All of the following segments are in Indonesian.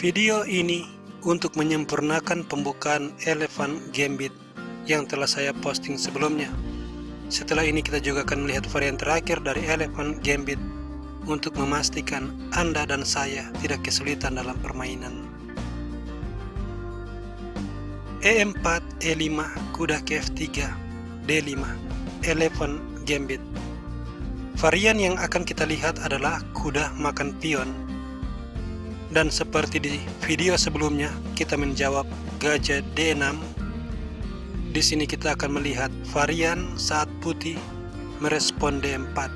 Video ini untuk menyempurnakan pembukaan Elephant Gambit yang telah saya posting sebelumnya. Setelah ini kita juga akan melihat varian terakhir dari Elephant Gambit untuk memastikan Anda dan saya tidak kesulitan dalam permainan. E4, E5, kuda ke F3, D5, Elephant Gambit. Varian yang akan kita lihat adalah kuda makan pion. Dan seperti di video sebelumnya, kita menjawab gajah D6. Di sini kita akan melihat varian saat putih merespon D4.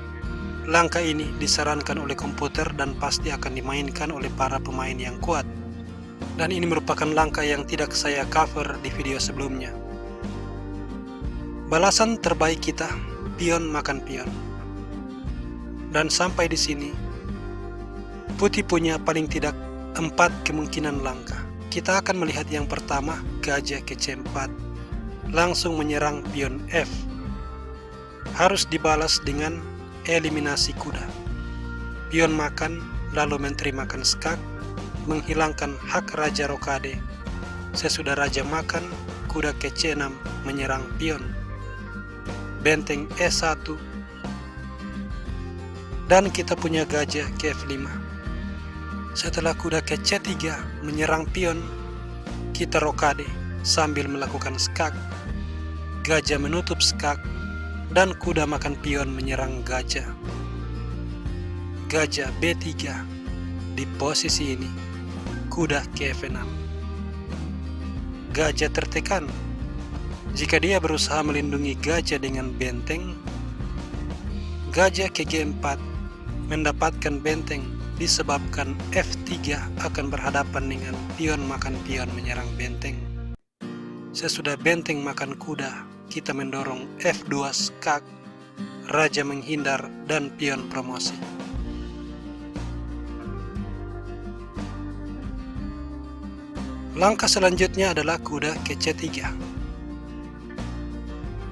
Langkah ini disarankan oleh komputer dan pasti akan dimainkan oleh para pemain yang kuat. Dan ini merupakan langkah yang tidak saya cover di video sebelumnya. Balasan terbaik kita, pion makan pion. Dan sampai di sini, putih punya paling tidak 4 kemungkinan langkah. Kita akan melihat yang pertama, gajah ke C4. Langsung menyerang pion F. Harus dibalas dengan eliminasi kuda. Pion makan, lalu menteri makan skak, menghilangkan hak raja rokade. Sesudah raja makan, kuda ke C6 menyerang pion. Benteng E1. Dan kita punya gajah ke F5. Setelah kuda ke C3 menyerang pion, kita rokade sambil melakukan skak. Gajah menutup skak dan kuda makan pion menyerang gajah. Gajah B3 di posisi ini, kuda ke F6. Gajah tertekan. Jika dia berusaha melindungi gajah dengan benteng, gajah ke G4 mendapatkan benteng disebabkan F3 akan berhadapan dengan pion makan pion menyerang benteng. Sesudah benteng makan kuda, kita mendorong F2 skak, raja menghindar dan pion promosi. Langkah selanjutnya adalah kuda ke C3.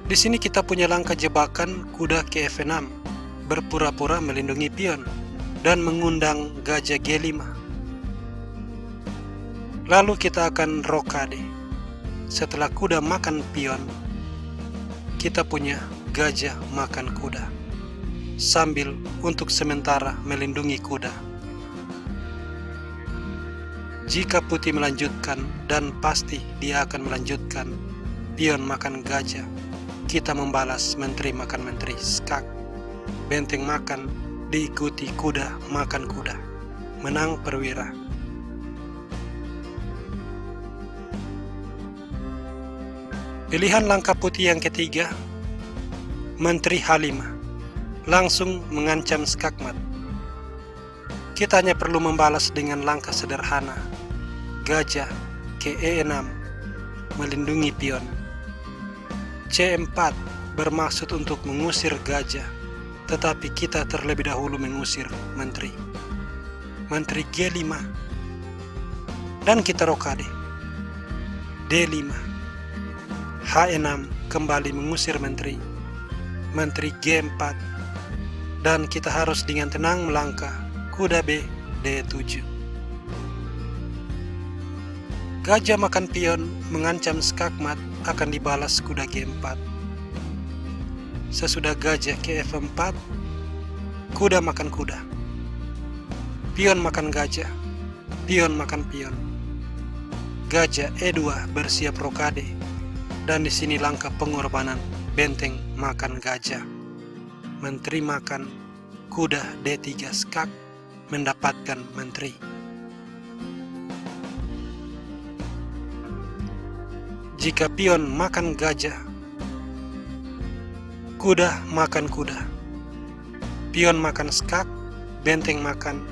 Di sini kita punya langkah jebakan kuda ke F6, berpura-pura melindungi pion dan mengundang gajah G5. Lalu kita akan rokade. Setelah kuda makan pion, kita punya gajah makan kuda, sambil untuk sementara melindungi kuda. Jika putih melanjutkan, dan pasti dia akan melanjutkan, pion makan gajah, kita membalas menteri makan menteri skak. Benteng makan diikuti kuda makan kuda, menang perwira. Pilihan langkah putih yang ketiga, menteri H5, langsung mengancam skakmat. Kita hanya perlu membalas dengan langkah sederhana, gajah ke E6, melindungi pion. C4 bermaksud untuk mengusir gajah, tetapi kita terlebih dahulu mengusir menteri. Menteri G5. Dan kita rokade. D5. H6 kembali mengusir menteri. Menteri G4. Dan kita harus dengan tenang melangkah. Kuda B, D7. Gajah makan pion mengancam skakmat akan dibalas kuda G4. Sesudah gajah ke F4, kuda makan kuda. Pion makan gajah, pion makan pion. Gajah E2 bersiap rokade, dan di sini langkah pengorbanan, benteng makan gajah. Menteri makan, kuda D3 skak, mendapatkan menteri. Jika pion makan gajah, kuda makan kuda. Pion makan skak, benteng makan,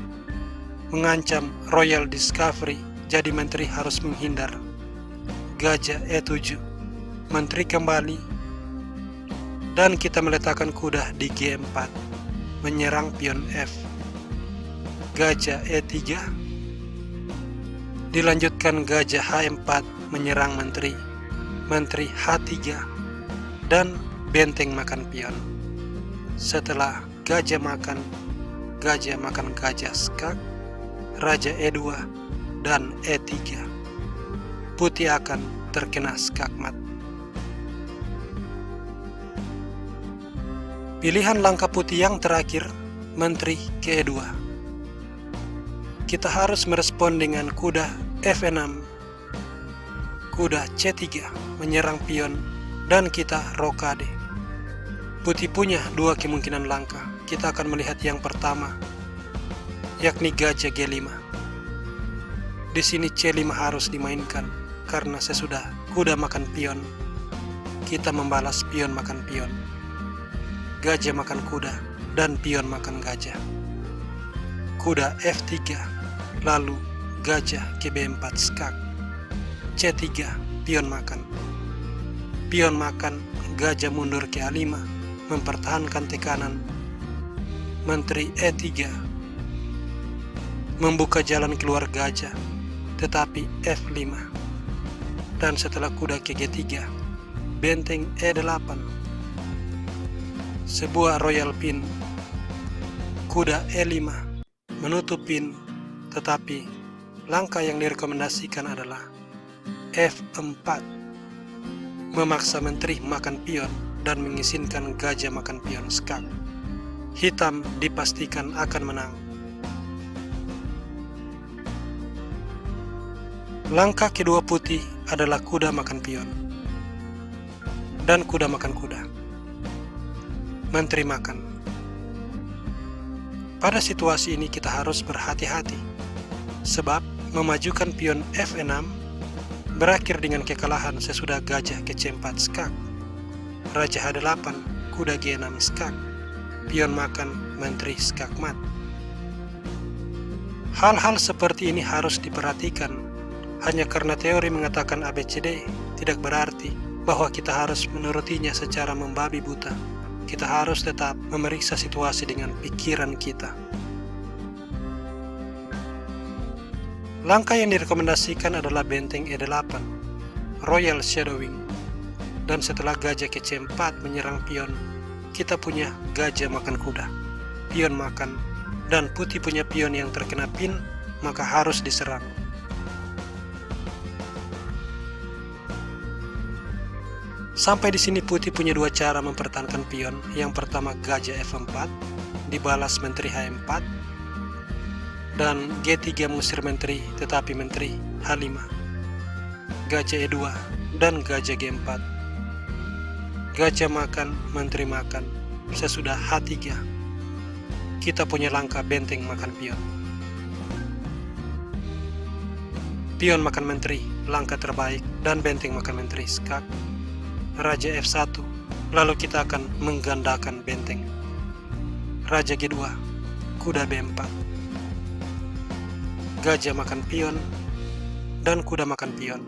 mengancam Royal Discovery, jadi menteri harus menghindar. Gajah E7, menteri kembali, dan kita meletakkan kuda di G4, menyerang pion F. Gajah E3, dilanjutkan gajah H4 menyerang menteri. Menteri H3, dan benteng makan pion. Setelah gajah makan gajah skak, raja E2, dan E3. Putih akan terkena skakmat. Pilihan langkah putih yang terakhir, menteri ke E2. Kita harus merespon dengan kuda F6, kuda C3 menyerang pion, dan kita rokade. Putih punya dua kemungkinan langkah. Kita akan melihat yang pertama, yakni gajah G5. Di sini C5 harus dimainkan, karena sesudah kuda makan pion, kita membalas pion makan pion. Gajah makan kuda, dan pion makan gajah. Kuda F3, lalu gajah ke B4 skak. C3, pion makan. Pion makan, gajah mundur ke A5, mempertahankan tekanan. Menteri E3 membuka jalan keluar gajah, tetapi F5. Dan setelah kuda ke G3, benteng E8. Sebuah royal pin, kuda E5 menutup pin, tetapi langkah yang direkomendasikan adalah F4, memaksa menteri makan pion dan mengizinkan gajah makan pion skak. Hitam dipastikan akan menang. Langkah kedua putih adalah kuda makan pion dan kuda makan kuda. Menteri makan. Pada situasi ini kita harus berhati-hati, sebab memajukan pion F6 berakhir dengan kekalahan sesudah gajah ke C4 skak, raja H8, kuda G6 skak, pion makan, menteri skak mat. Hal-hal seperti ini harus diperhatikan. Hanya karena teori mengatakan ABCD tidak berarti bahwa kita harus menurutinya secara membabi buta. Kita harus tetap memeriksa situasi dengan pikiran kita. Langkah yang direkomendasikan adalah benteng E8, royal shadowing. Dan setelah gajah ke C4 menyerang pion, kita punya gajah makan kuda, pion makan, dan putih punya pion yang terkena pin, maka harus diserang. Sampai di sini putih punya dua cara mempertahankan pion. Yang pertama gajah F4, dibalas menteri H4, dan G3 mengusir menteri, tetapi menteri H5, gajah E2, dan gajah G4. Gajah makan, menteri makan. Sesudah H3, kita punya langkah benteng makan pion. Pion makan menteri, langkah terbaik, dan benteng makan menteri skak. Raja F1, lalu kita akan menggandakan benteng. Raja G2, kuda B4. Gajah makan pion, dan kuda makan pion.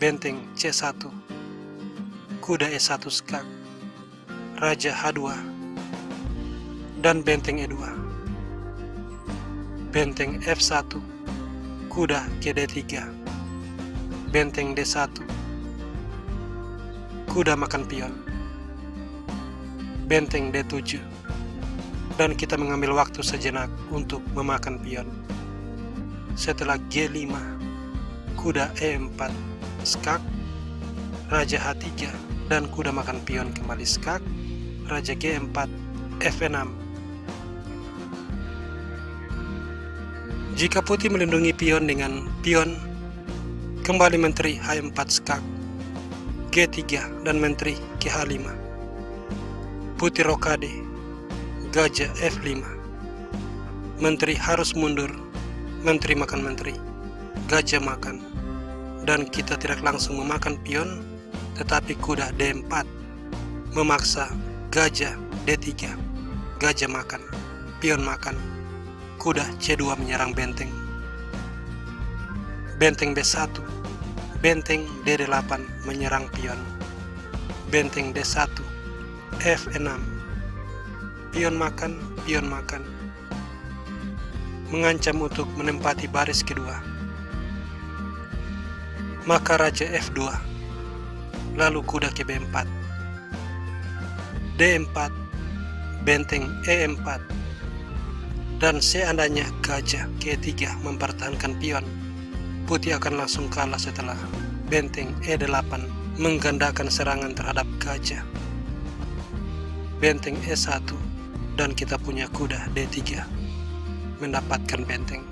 Benteng C1, kuda E1 skak, raja H2, dan benteng E2. Benteng F1, kuda ke D3. Benteng D1, kuda makan pion. Benteng D7, dan kita mengambil waktu sejenak untuk memakan pion. Setelah G5, kuda E4 skak, raja H3, dan kuda makan pion kembali skak, raja G4 F6. Jika putih melindungi pion dengan pion, kembali menteri H4 skak, G3, dan menteri ke H5. Putih rokade, gajah F5. Menteri harus mundur, menteri makan menteri, gajah makan, dan kita tidak langsung memakan pion, tetapi kuda D4 memaksa gajah D3, gajah makan, pion makan, kuda C2 menyerang benteng. Benteng B1, benteng D8 menyerang pion. Benteng D1, F6, pion makan, mengancam untuk menempati baris kedua. Maka raja F2, lalu kuda ke B4. D4, benteng E4, Dan seandainya gajah ke-3 mempertahankan pion, putih akan langsung kalah setelah benteng E8 menggandakan serangan terhadap gajah. Benteng E1 dan kita punya kuda D3 mendapatkan benteng.